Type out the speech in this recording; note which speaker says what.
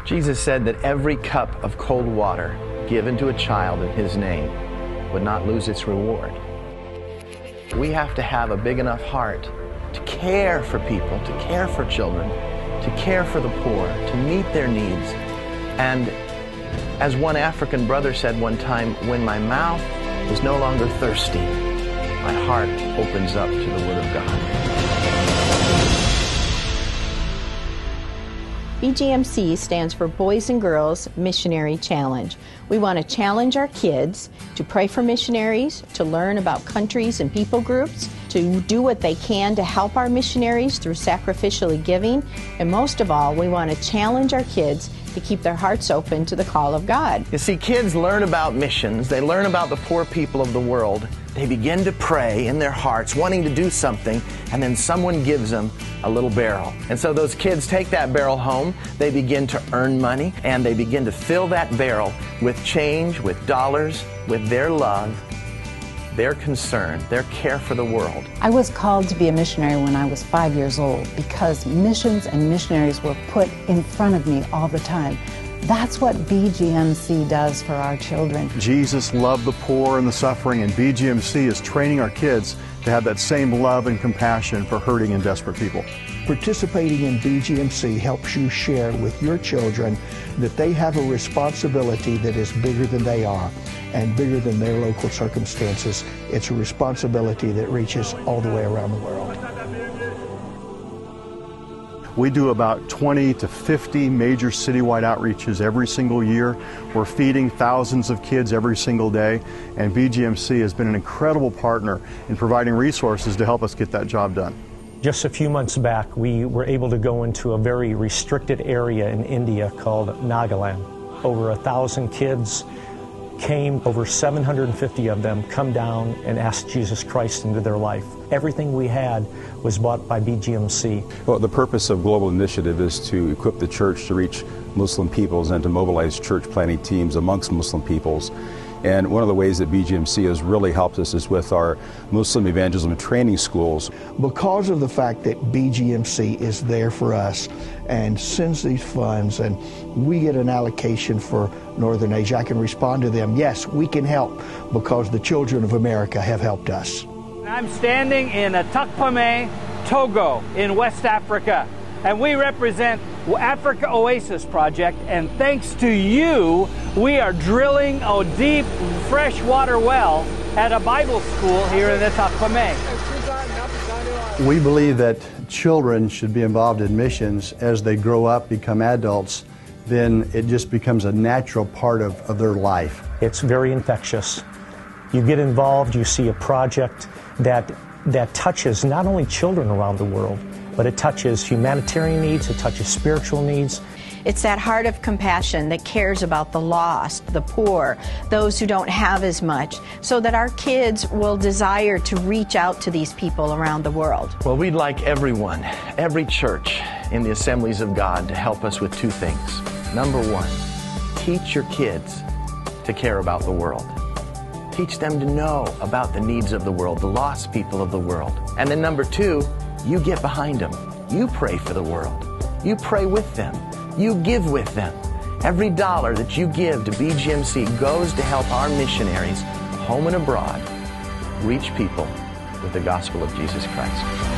Speaker 1: Jesus said that every cup of cold water given to a child in His name would not lose its reward. We have to have a big enough heart to care for people, to care for children, to care for the poor, to meet their needs. And as one African brother said one time, when my mouth is no longer thirsty, my heart opens up to the Word of God.
Speaker 2: BGMC stands for Boys and Girls Missionary Challenge. We want to challenge our kids to pray for missionaries, to learn about countries and people groups, to do what they can to help our missionaries through sacrificially giving, and most of all, we want to challenge our kids to keep their hearts open to the call of God.
Speaker 1: You see, kids learn about missions, they learn about the poor people of the world, they begin to pray in their hearts, wanting to do something, and then someone gives them a little barrel. And so those kids take that barrel home, they begin to earn money, and they begin to fill that barrel with change, with dollars, with their love, their concern, their care for the world.
Speaker 3: I was called to be a missionary when I was 5 years old because missions and missionaries were put in front of me all the time. That's what BGMC does for our children.
Speaker 4: Jesus loved the poor and the suffering, and BGMC is training our kids to have that same love and compassion for hurting and desperate people.
Speaker 5: Participating in BGMC helps you share with your children that they have a responsibility that is bigger than they are and bigger than their local circumstances. It's a responsibility that reaches all the way around the world.
Speaker 4: We do about 20 to 50 major citywide outreaches every single year. We're feeding thousands of kids every single day, and BGMC has been an incredible partner in providing resources to help us get that job done.
Speaker 6: Just a few months back, we were able to go into a very restricted area in India called Nagaland. Over 1,000 kids came, over 750 of them come down and asked Jesus Christ into their life. Everything we had was bought by BGMC.
Speaker 7: Well, the purpose of Global Initiative is to equip the church to reach Muslim peoples and to mobilize church planting teams amongst Muslim peoples. And one of the ways that BGMC has really helped us is with our Muslim evangelism training schools.
Speaker 5: Because of the fact that BGMC is there for us and sends these funds, and we get an allocation for Northern Asia, I can respond to them, yes, we can help because the children of America have helped us.
Speaker 8: I'm standing in Atakpame, Togo, in West Africa, and we represent Africa Oasis Project, and thanks to you, we are drilling a deep freshwater well at a Bible school here in Atakpame.
Speaker 9: We believe that children should be involved in missions as they grow up, become adults, then it just becomes a natural part of their life.
Speaker 6: It's very infectious. You get involved, you see a project that touches not only children around the world, but it touches humanitarian needs, it touches spiritual needs.
Speaker 2: It's that heart of compassion that cares about the lost, the poor, those who don't have as much, so that our kids will desire to reach out to these people around the world.
Speaker 1: Well, we'd like everyone, every church in the Assemblies of God to help us with two things. Number one, teach your kids to care about the world. Teach them to know about the needs of the world, the lost people of the world. And then number two, you get behind them. You pray for the world. You pray with them. You give with them. Every dollar that you give to BGMC goes to help our missionaries, home and abroad, reach people with the gospel of Jesus Christ.